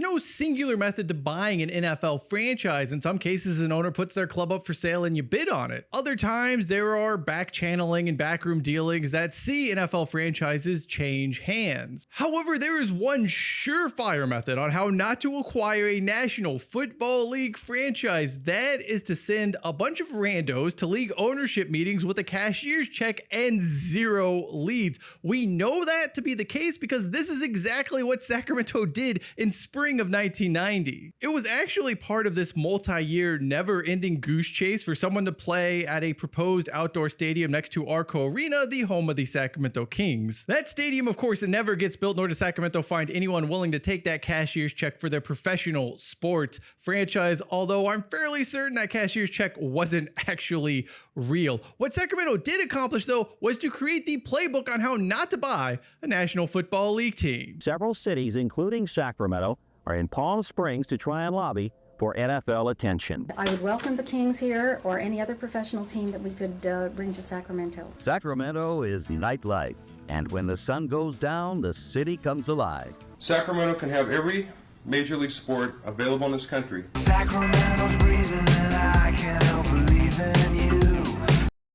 no singular method to buying an NFL franchise. In some cases, an owner puts their club up for sale and you bid on it. Other times, there are back channeling and backroom dealings that see NFL franchises change hands. However, there is one surefire method on how not to acquire a National Football League franchise. That is to send a bunch of randos to league ownership meetings with a cashier's check and zero leads. We know that to be the case because this is exactly what Sacramento did in spring of 1990. It was actually part of this multi-year never-ending goose chase for someone to play at a proposed outdoor stadium next to Arco Arena, the home of the Sacramento Kings. That stadium, of course, never gets built, nor does Sacramento find anyone willing to take that cashier's check for their professional sports franchise, although I'm fairly certain that cashier's check wasn't actually real. What Sacramento did accomplish, though, was to create the playbook on how not to buy a National Football League team. Several cities, including Sacramento, are in Palm Springs to try and lobby for NFL attention. I would welcome the Kings here or any other professional team that we could bring to Sacramento. Sacramento is nightlife, and when the sun goes down, the city comes alive. Sacramento can have every major league sport available in this country. Sacramento's breathing and I can't help believing you.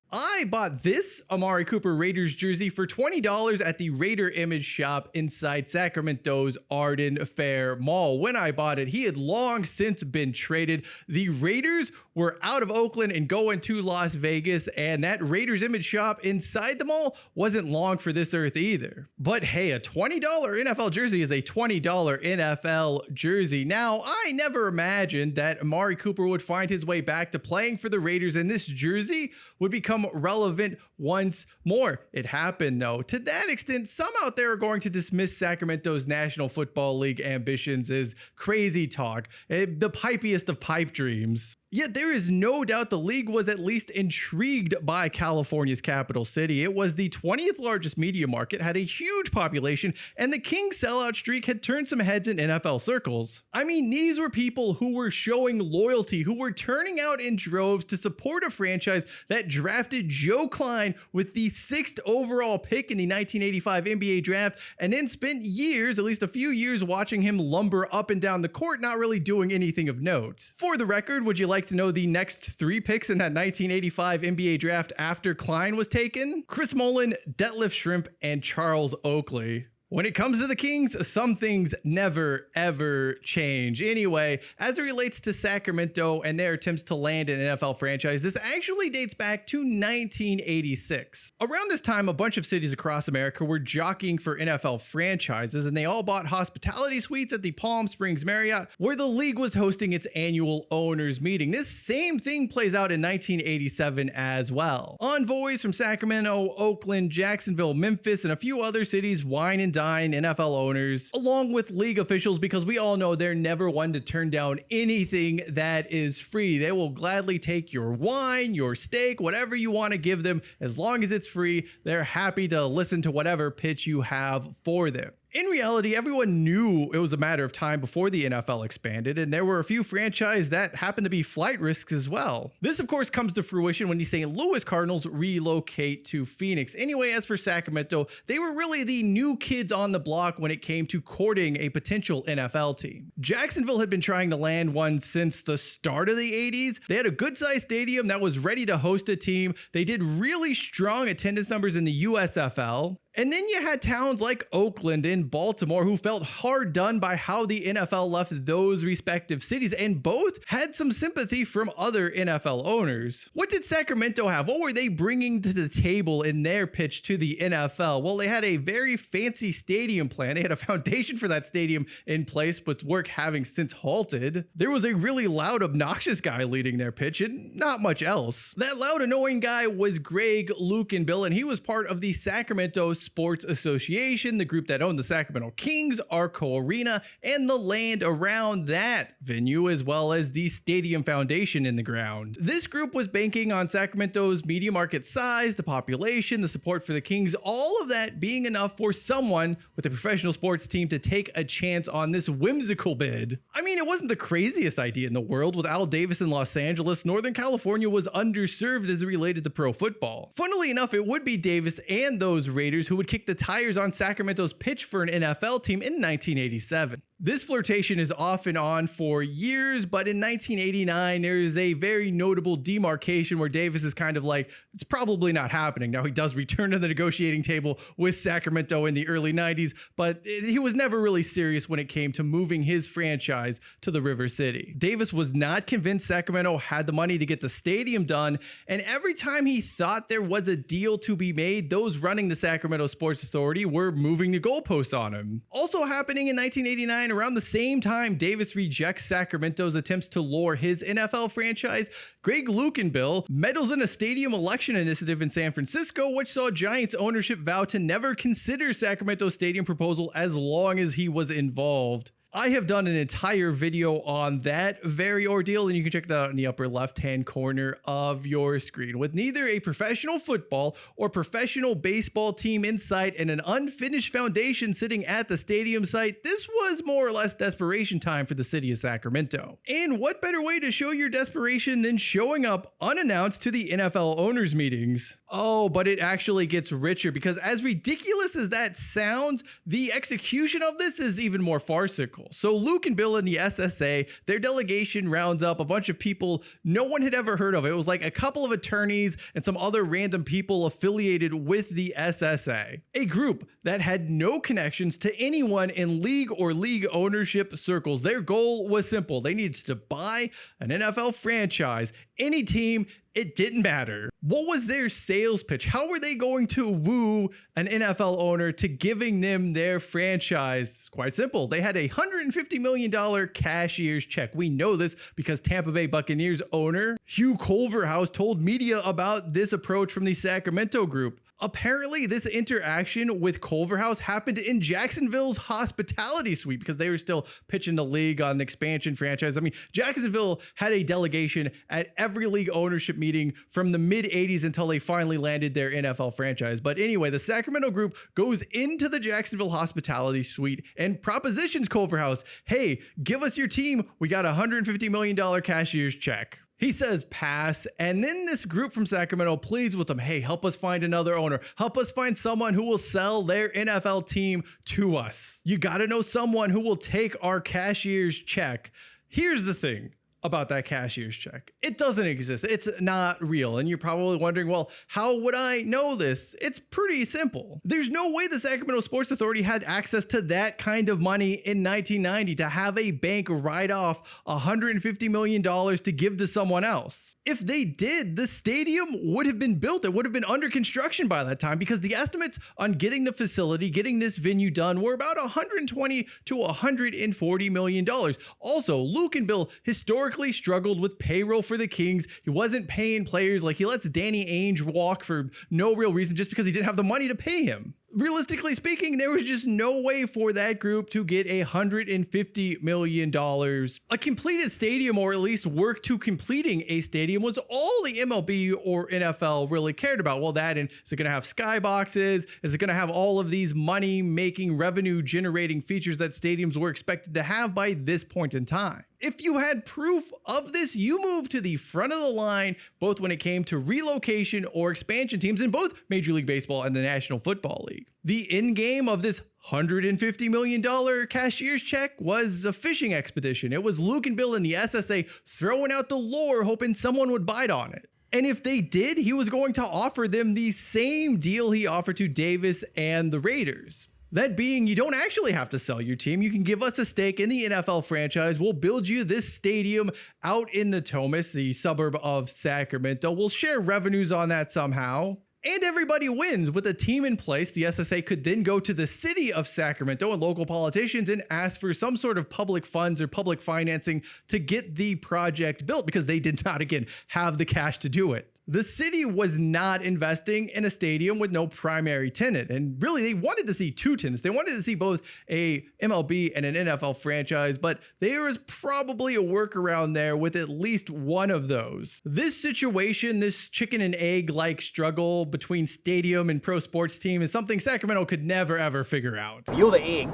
I bought this Amari Cooper Raiders jersey for $20 at the Raider Image shop inside Sacramento's Arden Fair Mall. When I bought it, he had long since been traded. The Raiders were out of Oakland and going to Las Vegas, and that Raiders Image shop inside the mall wasn't long for this earth either. But hey, a $20 NFL jersey is a $20 NFL jersey. Now, I never imagined that Amari Cooper would find his way back to playing for the Raiders, and this jersey would become relevant once more. It happened, though. To that extent, some out there are going to dismiss Sacramento's National Football League ambitions as crazy talk, the pipiest of pipe dreams. Yet there is no doubt the league was at least intrigued by California's capital city. It was the 20th largest media market, had a huge population, and the Kings sellout streak had turned some heads in NFL circles. I mean, these were people who were showing loyalty, who were turning out in droves to support a franchise that drafted Joe Klein with the 6th overall pick in the 1985 NBA draft, and then spent years, at least a few years, watching him lumber up and down the court, not really doing anything of note. For the record, would you like to know the next 3 picks in that 1985 NBA draft after Klein was taken? Chris Mullin, Detlef Schrempf, and Charles Oakley. When it comes to the Kings, some things never, ever change. Anyway, as it relates to Sacramento and their attempts to land an NFL franchise, this actually dates back to 1986. Around this time, a bunch of cities across America were jockeying for NFL franchises, and they all bought hospitality suites at the Palm Springs Marriott, where the league was hosting its annual owners meeting. This same thing plays out in 1987 as well. Envoys from Sacramento, Oakland, Jacksonville, Memphis, and a few other cities wine and dine NFL owners, along with league officials, because we all know they're never one to turn down anything that is free. They will gladly take your wine, your steak, whatever you want to give them. As long as it's free, they're happy to listen to whatever pitch you have for them. In reality, everyone knew it was a matter of time before the NFL expanded, and there were a few franchises that happened to be flight risks as well. This, of course, comes to fruition when the St. Louis Cardinals relocate to Phoenix. Anyway, as for Sacramento, they were really the new kids on the block when it came to courting a potential NFL team. Jacksonville had been trying to land one since the start of the 80s. They had a good-sized stadium that was ready to host a team. They did really strong attendance numbers in the USFL. And then you had towns like Oakland and Baltimore who felt hard done by how the NFL left those respective cities, and both had some sympathy from other NFL owners. What did Sacramento have? What were they bringing to the table in their pitch to the NFL? Well, they had a very fancy stadium plan. They had a foundation for that stadium in place, with work having since halted. There was a really loud, obnoxious guy leading their pitch, and not much else. That loud, annoying guy was Greg, Luke, and Bill, and he was part of the Sacramento Sports Association, the group that owned the Sacramento Kings, Arco Arena, and the land around that venue, as well as the stadium foundation in the ground. This group was banking on Sacramento's media market size, the population, the support for the Kings, all of that being enough for someone with a professional sports team to take a chance on this whimsical bid. I mean, it wasn't the craziest idea in the world. With Al Davis in Los Angeles, Northern California was underserved as it related to pro football. Funnily enough, it would be Davis and those Raiders who would kick the tires on Sacramento's pitch for an NFL team in 1987. This flirtation is off and on for years, but in 1989, there is a very notable demarcation where Davis is kind of like, it's probably not happening. Now, he does return to the negotiating table with Sacramento in the early 90s, but he was never really serious when it came to moving his franchise to the River City. Davis was not convinced Sacramento had the money to get the stadium done, and every time he thought there was a deal to be made, those running the Sacramento Sports Authority were moving the goalposts on him. Also happening in 1989, around the same time Davis rejects Sacramento's attempts to lure his NFL franchise, Greg Lukenbill meddles in a stadium election initiative in San Francisco, which saw Giants ownership vow to never consider Sacramento's stadium proposal as long as he was involved. I have done an entire video on that very ordeal, and you can check that out in the upper left-hand corner of your screen. With neither a professional football or professional baseball team in sight and an unfinished foundation sitting at the stadium site, this was more or less desperation time for the city of Sacramento. And what better way to show your desperation than showing up unannounced to the NFL owners meetings? Oh, but it actually gets richer, because as ridiculous as that sounds, the execution of this is even more farcical. So Luke and Bill and the SSA, their delegation rounds up a bunch of people no one had ever heard of. It was like a couple of attorneys and some other random people affiliated with the SSA, a group that had no connections to anyone in league or league ownership circles. Their goal was simple. They needed to buy an NFL franchise, any team. It didn't matter. What was their sales pitch? How were they going to woo an NFL owner to giving them their franchise? It's quite simple. They had a $150 million cashier's check. We know this because Tampa Bay Buccaneers owner Hugh Culverhouse told media about this approach from the Sacramento group. Apparently, this interaction with Culverhouse happened in Jacksonville's hospitality suite because they were still pitching the league on an expansion franchise. I mean, Jacksonville had a delegation at every league ownership meeting from the mid-'80s until they finally landed their NFL franchise. But anyway, the Sacramento group goes into the Jacksonville hospitality suite and propositions Culverhouse, hey, give us your team. We got a $150 million cashier's check. He says pass, and then this group from Sacramento pleads with him, hey, help us find another owner. Help us find someone who will sell their NFL team to us. You got to know someone who will take our cashier's check. Here's the thing about that cashier's check. It doesn't exist. It's not real. And you're probably wondering, well, how would I know this? It's pretty simple. There's no way the Sacramento Sports Authority had access to that kind of money in 1990 to have a bank write off $150 million to give to someone else. If they did, the stadium would have been built. It would have been under construction by that time, because the estimates on getting the facility, getting this venue done, were about $120 to $140 million. Also, Luke and Bill historically struggled with payroll for the Kings. He wasn't paying players. Like, he lets Danny Ainge walk for no real reason just because he didn't have the money to pay him. Realistically speaking, there was just no way for that group to get $150 million. A completed stadium, or at least work to completing a stadium, was all the MLB or NFL really cared about. Well, that, and is it going to have skyboxes? Is it going to have all of these money-making, revenue-generating features that stadiums were expected to have by this point in time? If you had proof of this, you moved to the front of the line, both when it came to relocation or expansion teams in both Major League Baseball and the National Football League. The end game of this $150 million cashier's check was a fishing expedition. It was Luke and Bill and the SSA throwing out the lure, hoping someone would bite on it. And if they did, he was going to offer them the same deal he offered to Davis and the Raiders. That being, you don't actually have to sell your team. You can give us a stake in the NFL franchise. We'll build you this stadium out in the Thomas, the suburb of Sacramento. We'll share revenues on that somehow. And everybody wins. With a team in place, the SSA could then go to the city of Sacramento and local politicians and ask for some sort of public funds or public financing to get the project built, because they did not, again, have the cash to do it. The city was not investing in a stadium with no primary tenant. And really, they wanted to see two tenants. They wanted to see both a MLB and an NFL franchise, but there was probably a workaround there with at least one of those. This situation, this chicken and egg like struggle between stadium and pro sports team, is something Sacramento could never ever figure out. You're the egg.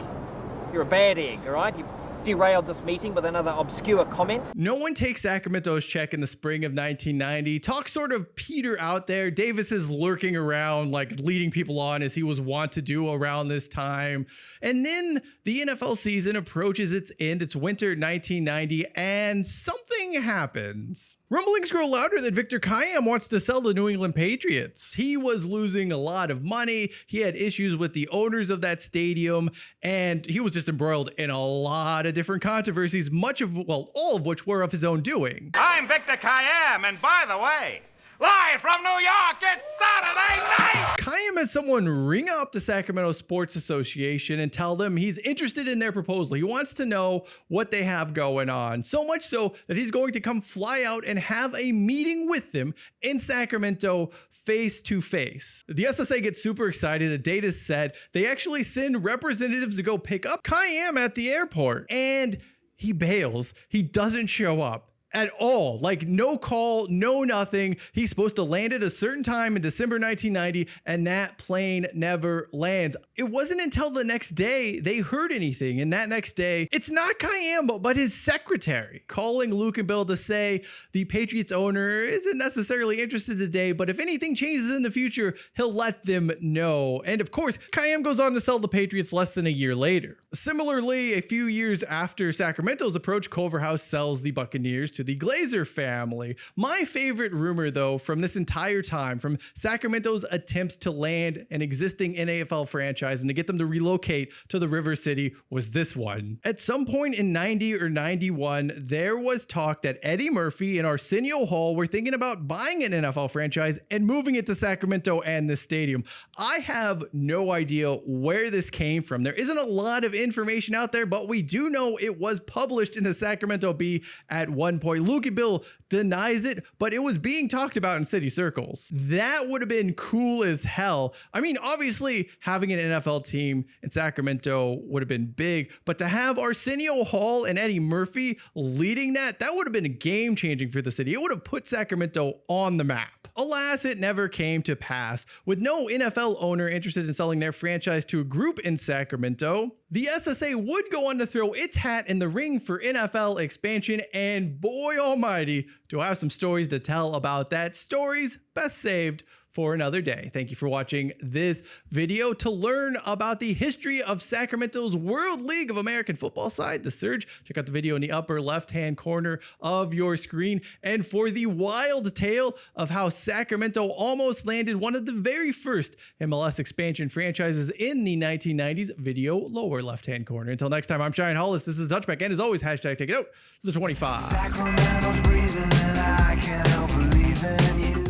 You're a bad egg, all right? derailed this meeting with another obscure comment. No one takes Sacramento's check in the spring of 1990. Talks sort of peter out there. Davis is lurking around, like leading people on as he was wont to do around this time. And then the NFL season approaches its end. It's winter 1990, and something happens. Rumblings grow louder that Victor Kiam wants to sell the New England Patriots. He was losing a lot of money. He had issues with the owners of that stadium, and he was just embroiled in a lot of different controversies, all of which were of his own doing. I'm Victor Kiam, and by the way, live from New York, it's Saturday night! Kiam has someone ring up the Sacramento Sports Association and tell them he's interested in their proposal. He wants to know what they have going on. So much so that he's going to come fly out and have a meeting with them in Sacramento face to face. The SSA gets super excited. A date is set. They actually send representatives to go pick up Kiam at the airport, and he bails. He doesn't show up at all. Like, no call, no nothing. He's supposed to land at a certain time in December 1990, and that plane never lands. It wasn't until the next day they heard anything, and that next day, it's not Kiam, but his secretary, calling Luke and Bill to say the Patriots owner isn't necessarily interested today, but if anything changes in the future, he'll let them know. And of course, Kiam goes on to sell the Patriots less than a year later. Similarly, a few years after Sacramento's approach, Culverhouse sells the Buccaneers to the Glazer family. My favorite rumor, though, from this entire time, from Sacramento's attempts to land an existing NFL franchise and to get them to relocate to the River City, was this one. At some point in 90 or 91, there was talk that Eddie Murphy and Arsenio Hall were thinking about buying an NFL franchise and moving it to Sacramento and the stadium. I have no idea where this came from. There isn't a lot of information out there, but we do know it was published in the Sacramento Bee at one point. Luke and Bill denies it, but it was being talked about in city circles. That would have been cool as hell. I mean, obviously, having an NFL team in Sacramento would have been big, but to have Arsenio Hall and Eddie Murphy leading that would have been game-changing for the city. It would have put Sacramento on the map. Alas, it never came to pass. With no NFL owner interested in selling their franchise to a group in Sacramento, the SSA would go on to throw its hat in the ring for NFL expansion, and boy almighty, do I have some stories to tell about that. Stories best saved for another day. Thank you for watching this video. To learn about the history of Sacramento's World League of American Football side, the Surge, check out the video in the upper left-hand corner of your screen. And for the wild tale of how Sacramento almost landed one of the very first MLS expansion franchises in the 1990s, video lower left-hand corner. Until next time, I'm Cheyenne Hollis. This is The Touchback, and as always, hashtag take it out to the 25. Sacramento's breathing and I can't help believing you.